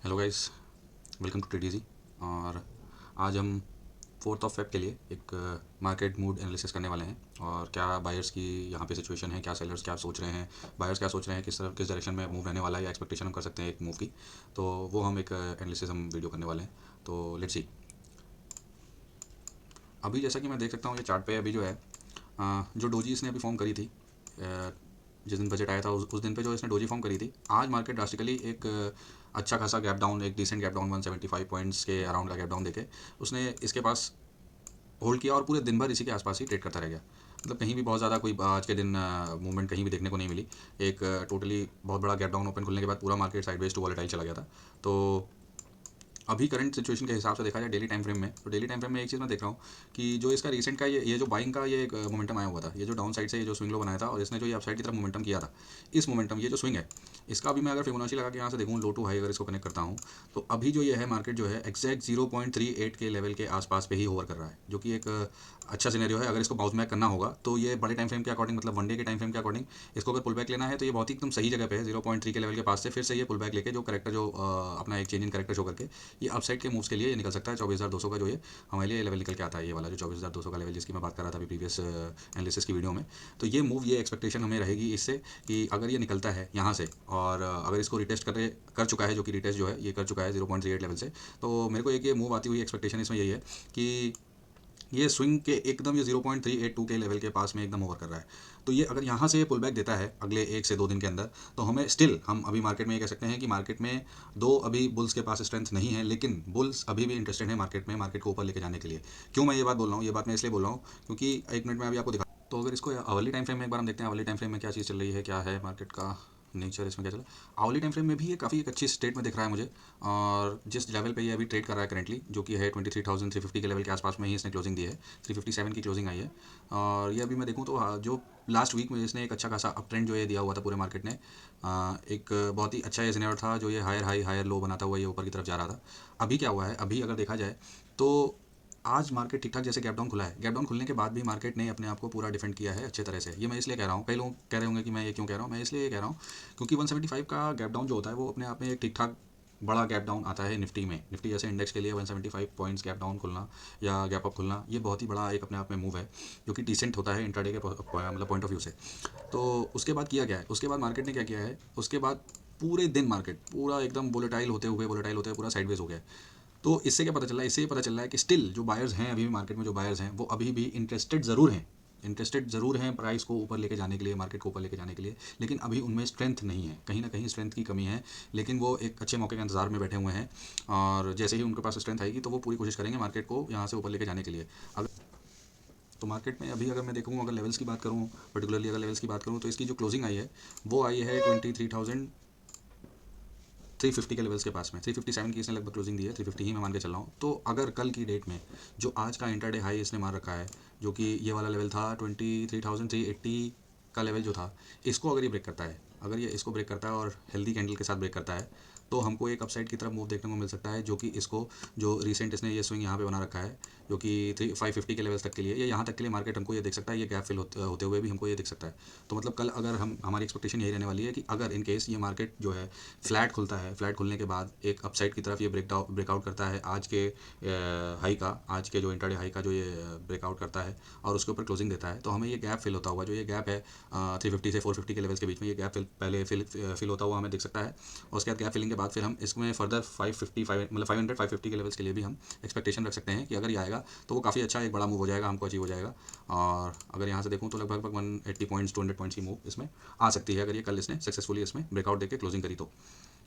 Hello guys, welcome to trade easy. और आज हम 4 फेब के लिए एक मार्केट मूड एनालिसिस करने वाले हैं और क्या बायर्स की यहाँ पे सिचुएशन है, क्या सेलर्स क्या सोच रहे हैं, बायर्स क्या सोच रहे हैं, किस डायरेक्शन में मूव रहने वाला है या एक्सपेक्टेशन हम कर सकते हैं एक मूव की। तो वो हम एक एनालिसिस हम वीडियो करने वाले हैं। तो लेट्स सी। अभी जैसा कि मैं देख सकता हूँ ये चार्ट पे अभी जो है जो डोजी इसने अभी फॉर्म करी थी, जिस दिन बजट आया था उस दिन पे जो इसने डोजी फॉर्म करी थी, आज मार्केट ड्रास्टिकली एक अच्छा खासा गैप डाउन, एक डिसेंट गैप डाउन 175 पॉइंट्स के अराउंड का गैप डाउन देके उसने इसके पास होल्ड किया और पूरे दिन भर इसी के आसपास ही ट्रेड करता रह गया। मतलब कहीं भी बहुत ज़्यादा कोई आज के दिन मूवमेंट कहीं भी देखने को नहीं मिली। एक टोटली बहुत बड़ा गैप डाउन ओपन खुलने के बाद पूरा मार्केट साइडवेज टू वॉलेटाइल चला गया था। तो अभी करंट सिचुएशन के हिसाब से देखा जाए डेली टाइम फ्रेम में, तो डेली टाइम फ्रेम में एक चीज़ मैं देख रहा हूँ कि जो इसका रिसेंट का ये जो बाइंग का ये एक मोमेंटम आया हुआ था, ये जो डाउन साइड से ये जो स्विंग लो बनाया था और इसने जो ये अपसाइड की तरफ मोमेंटम किया था, इस मोमेंटम ये जो स्विंग है इसका अभी मैं अगर फिबोनाची लगा के यहाँ से देखूँ लो टू हाई अगर इसको कनेक्ट करता हूँ, तो अभी जो ये है मार्केट जो है एग्जैक्ट 0.38 के लेवल के आसपास पे ही होवर कर रहा है, जो कि एक अच्छा सिनेरियो है। अगर इसको बाउंस बैक करना होगा तो ये बड़े टाइम फ्रेम के अकॉर्डिंग, मतलब वन डे के टाइम फ्रेम के अकॉर्डिंग इसको अगर पुल बैक लेना है तो ये बहुत ही एकदम सही जगह पे है। 0.3 के लेवल के पास से फिर से ये पुल बैक लेके जो करेक्टर जो अपना एक चेंज इन करेक्टर शो करके ये अपसाइड के मूव्स के लिए ये निकल सकता है। 24,200 का जो ये हमारे लिए लेवल निकल के आता है, ये वाला जो 24,200 का लेवल जिसकी मैं बात कर रहा था अभी प्रीवियस एनालिसिस की वीडियो में। तो ये मूव, ये एक्सपेक्टेशन हमें रहेगी इससे कि अगर ये निकलता है यहाँ से और अगर इसको रिटेस्ट कर चुका है, जो कि रिटेस्ट जो है ये कर चुका है 0.38 लेवल से, तो मेरे को एक ये मूव आती हुई एक्सपेक्टेशन इसमें यही है कि ये स्विंग के एकदम ये 0.382 के लेवल के पास में एकदम ओवर कर रहा है। तो ये अगर यहाँ से ये पुल बैक देता है अगले 1 से 2 दिन के अंदर, तो हमें स्टिल हम अभी मार्केट में ये कह सकते हैं कि मार्केट में दो अभी बुल्स के पास स्ट्रेंथ नहीं है, लेकिन बुल्स अभी भी इंटरेस्टेड है मार्केट में, मार्केट को ऊपर लेके जाने के लिए। क्यों मैं ये बात बोल रहा हूँ, ये बात मैं इसलिए बोल रहा हूँ क्योंकि एक मिनट में अभी आपको दिखा। तो अगर इसको अवर्ली टाइम फ्रेम में एक बार हम देखते हैं अवर्ली टाइम फ्रेम में क्या चीज़ चल रही है, क्या है मार्केट का नेचर, इसमें क्या चला। आवली टाइम फ्रेम में भी ये काफ़ी एक अच्छी स्टेट में दिख रहा है मुझे, और जिस लेवल पे ये अभी ट्रेड कर रहा है करेंटली, जो कि है 23,350 के लेवल के आसपास में ही इसने क्लोजिंग दी है। 357 की क्लोजिंग आई है। और ये अभी मैं देखूँ तो जो लास्ट वीक में इसने एक अच्छा खासा अप ट्रेंड जो ये दिया हुआ था पूरे मार्केट ने, एक बहुत ही अच्छा ये सिनेरियो था जो ये हायर हाई हायर लो बनाता हुआ ये ऊपर की तरफ जा रहा था। अभी क्या हुआ है, अभी अगर देखा जाए तो आज मार्केट ठीक ठाक जैसे गैप डाउन खुला है, गैप डाउन खुलने के बाद भी मार्केट ने अपने आप को पूरा डिफेंड किया है अच्छे तरह से। ये मैं इसलिए कह रहा हूँ, कई लोग कह रहे होंगे कि मैं ये क्यों कह रहा हूँ, मैं इसलिए ये कह रहा हूँ क्योंकि 175 का गैप डाउन जो होता है वो अपने आप में एक ठीक ठाक बड़ा गैप डाउन आता है निफ्टी में। निफ्टी जैसे इंडेक्स के लिए 175 पॉइंट्स गैप डाउन खुलना या गैप अप खुलना ये बहुत ही बड़ा एक अपने आप में मूव है, जो कि डिसेंट होता है इंट्राडे के मतलब पॉइंट ऑफ व्यू से। तो उसके बाद किया गया है, उसके बाद मार्केट ने क्या किया है, उसके बाद पूरे दिन मार्केट पूरा एकदम वोलेटाइल होते हुए पूरा साइडवेज हो गया है। तो इससे क्या पता चल रहा है, इससे ये पता चल रहा है कि स्टिल जो बायर्स हैं अभी भी मार्केट में, जो बायर्स हैं वो अभी भी इंटरेस्टेड ज़रूर हैं प्राइस को ऊपर लेके जाने के लिए, मार्केट को ऊपर लेके जाने के लिए, लेकिन अभी उनमें स्ट्रेंथ नहीं है, कहीं ना कहीं स्ट्रेंथ की कमी है। लेकिन वो एक अच्छे मौके के इंतजार में बैठे हुए हैं और जैसे ही उनके पास स्ट्रेंथ आएगी तो वो पूरी कोशिश करेंगे मार्केट को यहाँ से ऊपर लेके जाने के लिए। अगर तो मार्केट में अभी अगर मैं देखूँ, अगर लेवल्स की बात करूँ, पर्टिकुलरली अगर लेवल्स की बात करूँ, तो इसकी जो क्लोजिंग आई है वो आई है 23,350 के लेवल्स के पास में। 357 की इसने लगभग क्लोजिंग दी है, 350 ही मैं मान के चल रहा हूँ। तो अगर कल की डेट में जो आज का इंटरडे हाई इसने मार रखा है, जो कि ये वाला लेवल था 23,380 का लेवल जो था, इसको अगर ये ब्रेक करता है, अगर ये इसको ब्रेक करता है और हेल्दी कैंडल के साथ ब्रेक करता है, तो हमको एक अपसाइड की तरफ मूव देखने को मिल सकता है, जो कि इसको जो रिसेंट इसने ये स्विंग यहाँ पे बना रखा है, जो कि 550 के लेवल्स तक के लिए, ये यहाँ तक के लिए मार्केट हमको ये देख सकता है, ये गैप फिल होते हुए भी हमको ये दिख सकता है। तो मतलब कल अगर हम, हमारी एक्सपेक्टेशन यही रहने वाली है कि अगर इन केस ये मार्केट जो है फ्लैट खुलता है, फ्लैट खुलने के बाद एक अपसाइड की तरफ ये ब्रेकआउट करता है आज के हाई का, आज के जो इंटरडे हाई का जो ये ब्रेकआउट करता है और उसके ऊपर क्लोजिंग देता है, तो हमें ये गैप फिल होता हुआ, जो ये गैप है 350 से 450 के लेवल्स के बीच में, ये गैप पहले फिल होता हुआ हमें दिख सकता है। और उसके बाद गैप फिलिंग के बाद फिर हम इसमें फर्दर 550 मतलब 500 550 के लेवल्स के लिए भी हम एक्सपेक्टेशन रख सकते हैं कि अगर ये आएगा तो वो काफ़ी अच्छा एक बड़ा मूव हो जाएगा, हमको अचीव हो जाएगा। और अगर यहाँ से देखूँ तो लगभग 180 पॉइंट्स 200 पॉइंट्स की मूव इसमें आ सकती है, अगर ये कल इसने सक्सेसफुली इसमें ब्रेकआउट देके क्लोजिंग करी तो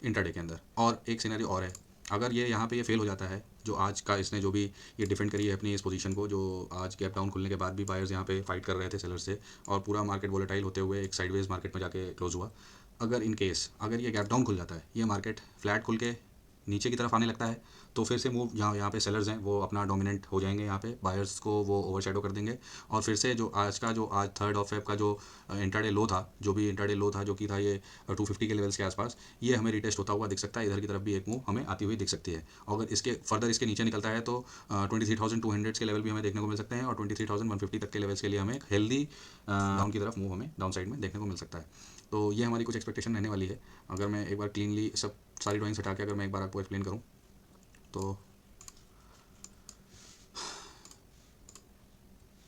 इंटरडे के अंदर। और एक सिनेरियो और है, अगर ये यहाँ पे ये फेल हो जाता है, जो आज का इसने जो भी ये डिफेंड करी है अपनी इस पोजीशन को, जो आज गैप डाउन खुलने के बाद भी बायर्स यहाँ पे फाइट कर रहे थे सेलर से, और पूरा मार्केट वोलेटाइल होते हुए एक साइडवेज मार्केट में जाके क्लोज हुआ। अगर इन केस अगर ये गैप डाउन खुल जाता है, ये मार्केट फ्लैट खुल के नीचे की तरफ आने लगता है, तो फिर से मूव यहाँ पे सेलर्स हैं वो अपना डोमिनेंट हो जाएंगे, यहाँ पे बायर्स को वो ओवरशैडो कर देंगे। और फिर से जो आज 3 ऑफ फेब का जो इंट्राडे लो था, जो भी इंट्राडे लो था जो कि था ये 250 के लेवल्स के आसपास, ये हमें रिटेस्ट होता हुआ दिख सकता है। इधर की तरफ भी एक मूव हमें आती हुई दिख सकती है। और अगर इसके फर्दर इसके नीचे निकलता है तो 23,200 के लेवल भी हमें देखने को मिल सकते हैं, और 23,150 तक के लेवल्स के लिए हमें एक हेल्दी डाउन की तरफ मूव हमें डाउन साइड में देखने को मिल सकता है। तो ये हमारी कुछ एक्सपेक्टेशन रहने वाली है। अगर मैं एक बार क्लीनली सब सारी ड्राइंग्स हटा के अगर मैं एक बार आपको एक्सप्लेन करूँ तो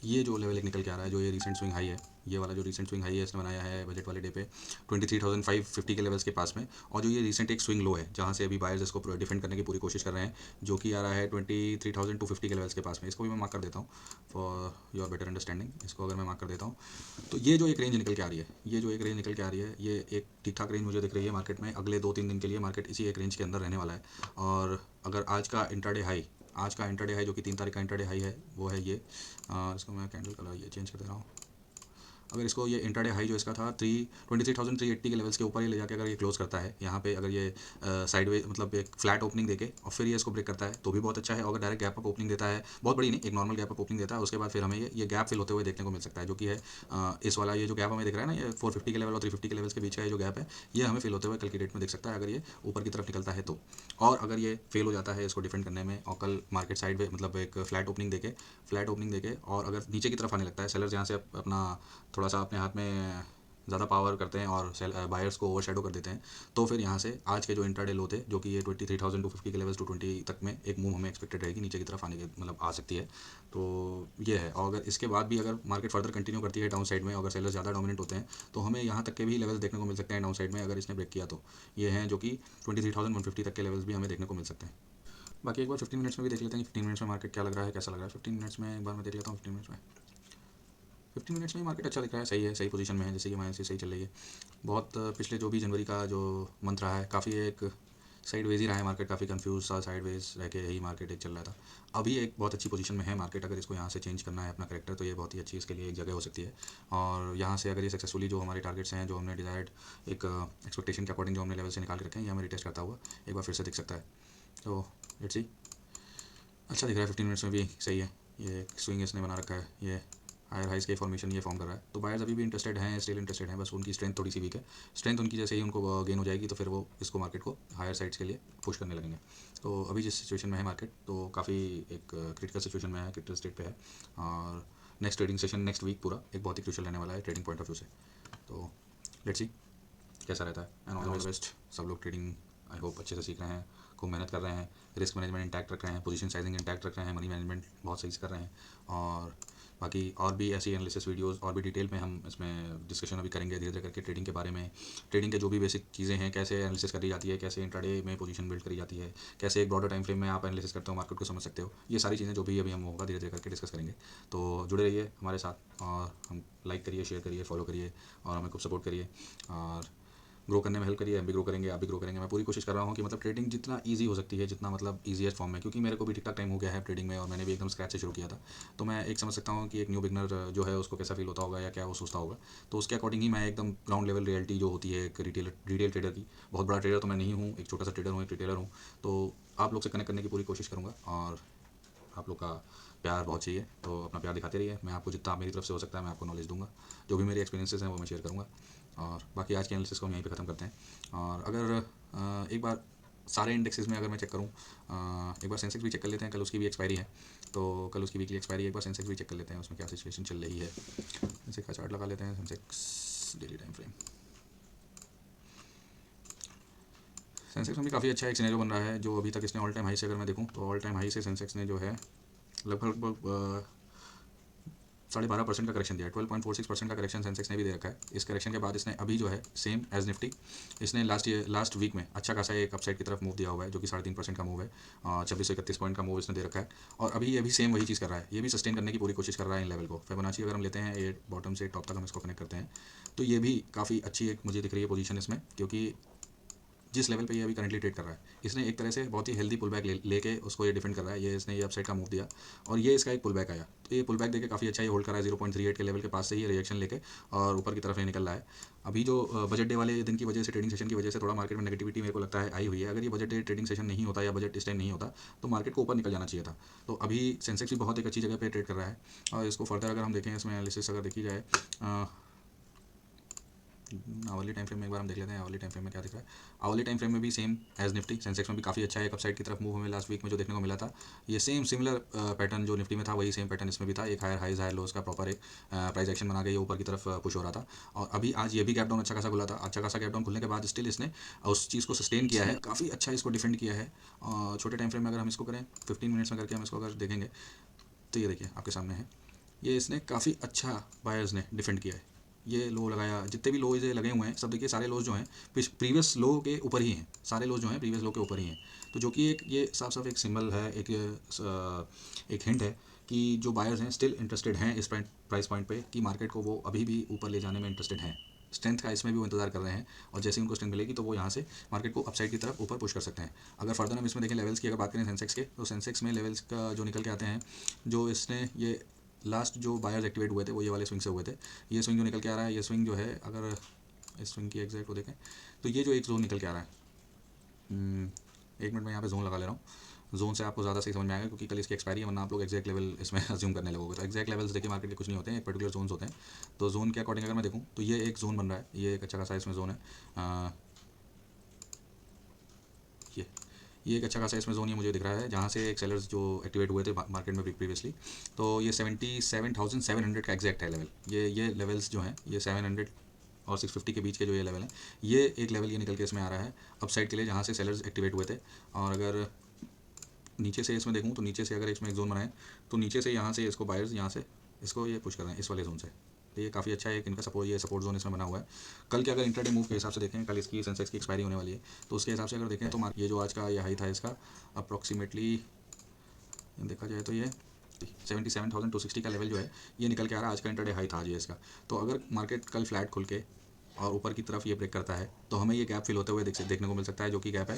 ये जो लेवल एक निकल के आ रहा है, जो ये रिसेंट स्विंग हाई है, ये वाला जो रिसेंट स्विंग हाई है इसने बनाया है बजट वाले डे पे 23,550 के लेवल्स के पास में। और जो ये रिसेंट एक स्विंग लो है जहाँ से अभी बायर्स इसको डिफेंड करने की पूरी कोशिश कर रहे हैं, जो कि आ रहा है 23,250 के लेवल्स के पास में। इसको भी मैं मार्क कर देता हूँ फॉर योर बेटर अंडरस्टैंडिंग। इसको अगर मैं मार्क कर देता हूँ तो ये जो एक रेंज निकल के आ रही है, ये जो एक रेंज निकल के आ रही है, ये एक ठीक ठाक रेंज मुझे दिख रही है मार्केट में। अगले 2-3 दिन के लिए मार्केट इसी एक रेंज के अंदर रहने वाला है। और अगर आज का इंट्राडे हाई जो कि 3 तारीख का इंट्राडे हाई है वो है ये, इसको मैं कैंडल कलर ये चेंज कर दे रहा हूँ। अगर इसको ये इंट्राडे हाई जो इसका था 23,380 के लेवल्स के ऊपर ये ले जाके अगर ये क्लोज करता है यहाँ पे, अगर ये साइडवेज मतलब एक फ्लैट ओपनिंग देके और फिर ये इसको ब्रेक करता है तो भी बहुत अच्छा है। अगर डायरेक्ट गैप अप ओपनिंग देता है, बहुत बड़ी नहीं, एक नॉर्मल गैप अप ओपनिंग देता है, उसके बाद फिर हमें ये गैप फिल होते हुए देखने को मिल सकता है, जो कि है इस वाला ये जो गैप हमें दिख रहा है ना, ये 450 के लेवल और 350 के लेवल्स के बीच का ये जो गैप है, ये हमें फिल होते हुए कल की डेट में दिख सकता है अगर ये ऊपर की तरफ निकलता है तो। और अगर ये फेल हो जाता है इसको डिफेंड करने में और कल मार्केट साइड में मतलब एक फ्लैट ओपनिंग देके और अगर नीचे की तरफ आने लगता है, सेलर्स यहाँ से अपना थोड़ा सा अपने हाथ में ज़्यादा पावर करते हैं और बायर्स को ओवरशैडो कर देते हैं, तो फिर यहाँ से आज के जो इंट्राडे लो थे जो कि ये 23,250 के लेवल्स 220 तक में एक मूव हमें एक्सपेक्टेड रहेगी नीचे की तरफ आने के मतलब आ सकती है। तो ये है। और अगर इसके बाद भी अगर मार्केट फर्दर कंटिन्यू करती है डाउन साइड में, अगर सेलर्स ज़्यादा डोमिनेंट होते हैं तो हमें यहाँ तक के भी लेवल्स देखने को मिल सकते हैं डाउन साइड में अगर इसने ब्रेक किया तो। ये हैं जो कि 23,150 तक के लेवल्स भी हमें देखने को मिल सकते हैं। बाकी एक बार 15 मिनट्स में भी देख लेते हैं कि 15 मिनट्स में मार्केट क्या लग रहा है, कैसा लग रहा है। 15 मिनट्स में एक बार मैं देख लेता हूँ। 15 मिनट्स में मार्केट अच्छा दिख रहा है, सही है, सही पोजीशन में है, जैसे कि माइनस से सही चल रही है। बहुत पिछले जो भी जनवरी का जो मंथ रहा है काफ़ी एक साइडवेज ही रहा है मार्केट, काफ़ी कंफ्यूज सा साइडवेज रह के यही मार्केट एक चल रहा था। अभी एक बहुत अच्छी पोजीशन में है मार्केट, अगर इसको यहाँ से चेंज करना है अपना करेक्टर तो ये बहुत ही अच्छी इसके लिए एक जगह हो सकती है। और यहाँ से अगर ये सक्सेसफुली जो हमारे टारगेट्स हैं, जो हमने डिजायर्ड एक एक्सपेक्टेशन के अकॉर्डिंग जो हमने लेवल से निकाल के रखे हैं, ये हमें रिटेस्ट करता हुआ एक बार फिर से दिख सकता है। तो लेट्स सी, अच्छा दिख रहा है। 15 मिनट्स में भी सही है, ये स्विंग इसने बना रखा है, ये हायर हाइस के फॉर्मेशन ये फॉर्म कर रहा है। तो बायर्स अभी भी इंटरेस्टेड हैं, स्टिल इंटरेस्टेड हैं, बस उनकी स्ट्रेंथ थोड़ी सी वीक है। स्ट्रेंथ उनकी जैसे ही उनको गेन हो जाएगी तो फिर वो इसको मार्केट को हायर साइड्स के लिए पुश करने लगेंगे। तो अभी जिस सिचुएशन में है मार्केट तो काफ़ी एक क्रिटिकल सिचुएशन में है, क्रिटिकल स्टेट पे है। और next trading session next week पूरा एक बहुत ही क्रूशियल रहने वाला है ट्रेडिंग पॉइंट ऑफ व्यू से। तो लेट्स सी कैसा रहता है। And all the best. सब लोग ट्रेडिंग आई होप अच्छे से सीख रहे हैं, खूब मेहनत कर रहे हैं, रिस्क मैनेजमेंट इंटैक्ट रख रहे हैं, पोजीशन साइजिंग इंटैक्ट रख रहे हैं, मनी मैनेजमेंट बहुत सही से कर रहे हैं। और बाकी और भी ऐसी एनालिसिस वीडियोस और भी डिटेल में हम इसमें डिस्कशन अभी करेंगे धीरे धीरे करके ट्रेडिंग के बारे में। ट्रेडिंग के जो भी बेसिक चीज़ें हैं, कैसे एनालिसिस करी जाती है, कैसे इंट्राडे में पोजीशन बिल्ड करी जाती है, कैसे एक ब्रॉडर टाइम फ्रेम में आप एनालिसिस करते हो मार्केट को समझ सकते हो, ये सारी चीज़ें जो भी अभी हम होगा धीरे धीरे करके डिस्कस करेंगे। तो जुड़े रहिए हमारे साथ और हम लाइक करिए, शेयर करिए, फॉलो करिए और हमें खूब सपोर्ट करिए और ग्रो करने में हेल्प करिए। हम भी ग्रो करेंगे, आप भी ग्रो करेंगे। मैं पूरी कोशिश कर रहा हूँ कि मतलब ट्रेडिंग जितना ईजी हो सकती है, जितना मतलब ईजीएस्ट फॉर्म में, क्योंकि मेरे को भी ठीक ठाक टाइम हो गया है ट्रेडिंग में और मैंने भी एकदम स्क्रैच से शुरू किया था। तो मैं एक समझ सकता हूँ कि एक न्यू बिगनर जो है उसको कैसा फील होता होगा या क्या वो सोचता होगा। तो उसके अकॉर्डिंग ही मैं एकदम ग्राउंड लेवल रियलिटी जो होती है एक रिटेल ट्रेडर की, बहुत बड़ा ट्रेडर तो मैं नहीं हूँ, एक छोटा सा ट्रेडर हूँ, एक रिटेलर हूँ, तो आप लोग से कनेक्ट करने की पूरी कोशिश करूँगा। और आप लोग का प्यार बहुत चाहिए, तो अपना प्यार दिखाते रहिए। मैं आपको जितना मेरी तरफ से हो सकता है मैं आपको नॉलेज दूंगा, जो भी मेरे एक्सपीरियंसेस हैं वो मैं शेयर करूँगा। और बाकी आज के एनालिसिस को हम यहीं पे ख़त्म करते हैं। और अगर एक बार सारे इंडेक्सेस में अगर मैं चेक करूँ, एक बार सेंसेक्स भी चेक कर लेते हैं, कल उसकी भी एक्सपायरी है, तो कल उसकी वीकली एक्सपायरी, एक बार सेंसेक्स भी चेक कर लेते हैं उसमें क्या सिचुएशन चल रही है। सेंसेक्स का चार्ट लगा लेते हैं, Sensex daily time frame. Sensex में भी काफ़ी अच्छा एक सिनेरियो बन रहा है, जो अभी तक इसने ऑल टाइम हाई से अगर मैं देखूँ तो ऑल टाइम हाई से सेंसेक्स ने जो है लगभग 12.5% का करेक्शन दिया है। 12.46% का करेक्शन सेंसेक्स ने भी दे रखा है। इस करेक्शन के बाद इसने अभी जो है सेम एज निफ्टी, इसने लास्ट वीक में अच्छा खासा एक अपसाइड की तरफ मूव दिया हुआ है, जो कि 3.5% का मूव है। 2631 पॉइंट का मूव इसने दे रखा है और अभी ये भी सेम वही चीज़ कर रहा है, ये भी सस्टेन करने की पूरी कोशिश कर रहा है इन लेवल को। फिबोनाची अगर हम लेते हैं ये बॉटम से टॉप तक हम इसको कनेक्ट करते हैं तो ये भी काफ़ी अच्छी एक मुझे दिख रही है पोजीशन इसमें, क्योंकि जिस लेवल पे ये अभी करंटली ट्रेड कर रहा है, इसने एक तरह से बहुत ही हेल्दी पुल बैक लेके उसको ये डिफेंड कर रहा है। ये इसने ये अपसाइड का मूव दिया और ये इसका एक पुल बैक आया, तो ये पुल बैक देके काफ़ी अच्छा ये होल्ड कर रहा है 0.38 के लेवल के पास से ही रिएक्शन लेके और ऊपर की तरफ ये निकल रहा है। अभी जो बजट डे वाले दिन की वजह से, ट्रेडिंग सेशन की वजह से थोड़ा मार्केट में नेगेटिविटी मेरे को लगता है आई हुई है। अगर ये बजट डे ट्रेडिंग सेशन नहीं होता या बजट इस टाइम नहीं होता तो मार्केट को ऊपर निकल जाना चाहिए था। तो अभी सेंसेक्स भी बहुत एक अच्छी जगह पे ट्रेड कर रहा है और इसको फर्दर अगर हम देखें, इसमें एनालिसिस अगर देखी जाए आवरली टाइम फ्रेम में एक बार हम देख लेते हैं आवरली टाइम फ्रेम में क्या दिख रहा है। आवरली टाइम फ्रेम में भी सेम एज निफ्टी, सेंसेक्स में भी काफ़ी अच्छा है, एक अपसाइड की तरफ मूव हमें लास्ट वीक में जो देखने को मिला था, ये सेम सिमिलर पैटर्न जो निफ्टी में था वही सेम पैटर्न इसमें भी था। एक हायर हाइज हायर लोस का प्रॉपर एक प्राइस एक्शन बना के ये ऊपर की तरफ पुश हो रहा था। और अभी आज ये भी गैप डाउन अच्छा खासा खुला था। अच्छा खासा गैप डाउन खुलने के बाद स्टिल इसने उस चीज़ को सस्टेन किया है, काफ़ी अच्छा इसको डिफेंड किया है। और छोटे टाइम फ्रेम में अगर हम इसको करें 15 मिनट्स में करके हम इसको अगर देखेंगे तो ये देखिए आपके सामने है, ये इसने काफ़ी अच्छा बायर्स ने डिफेंड किया है। ये लो लगाया, जितने भी लो ये लगे हुए हैं सब देखिए सारे लोज जो हैं प्रीवियस लो के ऊपर ही हैं, सारे लोज जो हैं प्रीवियस लो के ऊपर ही हैं। तो जो कि एक ये साफ साफ एक सिंबल है, एक हिंट है कि जो बायर्स हैं स्टिल इंटरेस्टेड हैं इस प्राइस पॉइंट पे, कि मार्केट को वो अभी भी ऊपर ले जाने में इंटरेस्टेड हैं। स्ट्रेंथ का इसमें भी वो इंतजार कर रहे हैं और जैसे ही उनको स्ट्रेंथ मिलेगी तो वो यहाँ से मार्केट को अपसाइड की तरफ ऊपर पुश कर सकते हैं। अगर फर्दर हम इसमें देखें लेवल्स की अगर बात करें सेंसेक्स के, तो सेंसेक्स में लेवल्स का जो निकल के आते हैं, जो इसने ये लास्ट जो बायर्स एक्टिवेट हुए थे वो ये वाले स्विंग से हुए थे। ये स्विंग जो निकल के आ रहा है, ये स्विंग जो है अगर इस स्विंग की एग्जैक्ट को देखें तो ये जो एक जोन निकल के आ रहा है, एक मिनट में यहाँ पे जोन लगा ले रहा हूँ, जोन से आपको ज़्यादा सही समझ में आएगा क्योंकि कल इसकी एक्सपायरी है, वरना आप लोग एक्जैक्ट लेवल इसमें अज्यूम करने लगोगे। तो एक्जैक्ट लेवल्स देखिए मार्केट के कुछ नहीं होते हैं, एक पर्टिकुलर जोन्स होते हैं। तो जोन के अकॉर्डिंग अगर मैं देखूँ तो ये एक जोन बन रहा है, ये एक अच्छा खासा इसमें जोन है। ये एक अच्छा खासा इसमें जोन ये मुझे दिख रहा है जहाँ से एक सेलर्स जो एक्टिवेट हुए थे मार्केट में प्रीवियसली। तो ये 77,700 का एग्जैक्ट है लेवल। ये लेवल्स जो हैं ये 700 और 650 के बीच के जो ये लेवल हैं, ये एक लेवल ये निकल के इसमें आ रहा है अपसाइड के लिए, जहाँ से सेलर्स एक्टिवेट हुए थे। और अगर नीचे से इसमें देखूँ तो नीचे से अगर इसमें एक जोन बनाए तो नीचे से यहाँ से इसको बायर्स यहाँ से इसको ये पुश कर रहे हैं इस वाले जोन से। तो ये काफ़ी अच्छा है, एक इनका सपोर्ट, ये सपोर्ट जोन इसमें बना हुआ है। कल के अगर इंट्राडे मूव के हिसाब से देखें, कल इसकी सेंसेक्स की एक्सपायरी होने वाली है, तो उसके हिसाब से अगर देखें तो ये जो आज का ये हाई था इसका अप्रॉक्सीमेटली देखा जाए तो ये 77,260 का लेवल जो है ये निकल के आ रहा है। आज का इंट्राडे हाई था आज ये इसका। तो अगर मार्केट कल फ्लैट खुल के और ऊपर की तरफ ये ब्रेक करता है तो हमें ये गैप फिल होते हुए देखने को मिल सकता है, जो कि गैप है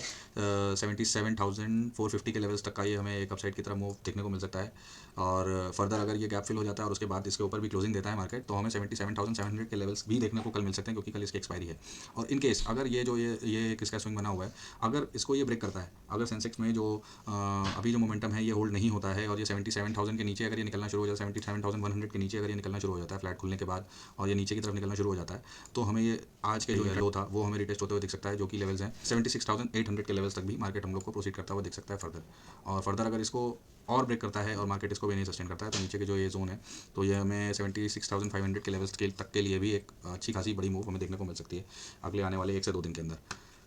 77,450 के लेवल्स तक का। ये हमें एक अपसाइड की तरफ मूव देखने को मिल सकता है। और फर्दर अगर ये गैप फिल हो जाता है और उसके बाद इसके ऊपर भी क्लोजिंग देता है मार्केट, तो हमें 77,700 के लेवल्स भी देखने को कल मिल सकते हैं, क्योंकि कल इसकी एक्सपायरी है। और इन केस अगर ये जो ये किसका स्विंग बना हुआ है, अगर इसको ये ब्रेक करता है, अगर सेंसेक्स में जो अभी जो मोमेंटम है ये होल्ड नहीं होता है और ये 77,000 के नीचे अगर ये निकलना शुरू हो जाता है, 77,100 के नीचे अगर ये निकलना शुरू हो जाता है फ्लैट खुलने के बाद और ये नीचे की तरफ निकलना शुरू हो जाता है, तो हमें ये आज के जो लो था वो हमें रिटेस्ट होते हुए दिख सकता है, जो कि लेवल्स हैं 76,800 के लेवल्स तक भी मार्केट हम लोग को प्रोसीड करता हुआ दिख सकता है फर्दर। और फर्दर अगर इसको और ब्रेक करता है और मार्केट इसको भी नहीं सस्टेन करता है तो नीचे के जो ये जोन है, तो ये हमें 76,500 के लेवल्स तक के लिए भी एक अच्छी खासी बड़ी मूव हमें देखने को मिल सकती है अगले आने वाले 1 से 2 दिन के अंदर।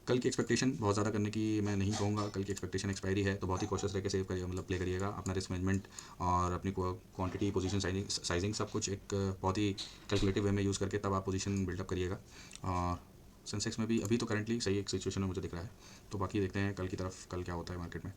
कल की एक्सपेक्टेशन बहुत ज़्यादा करने की मैं नहीं कहूँगा, कल की एक्सपेक्टेशन एक्सपायरी है तो बहुत ही कॉशियस रह के सेव करिए, मतलब प्ले करिएगा अपना रिस्क मैनेजमेंट और अपनी क्वांटिटी पोजीशन साइजिंग सब कुछ एक बहुत ही कैलकुलेटिव वे में यूज़ करके तब आप पोजीशन बिल्डअप करिएगा। और सेंसेक्स में भी अभी तो करंटली सही एक सिचुएशन में मुझे दिख रहा है, तो बाकी देखते हैं कल की तरफ कल क्या होता है मार्केट में।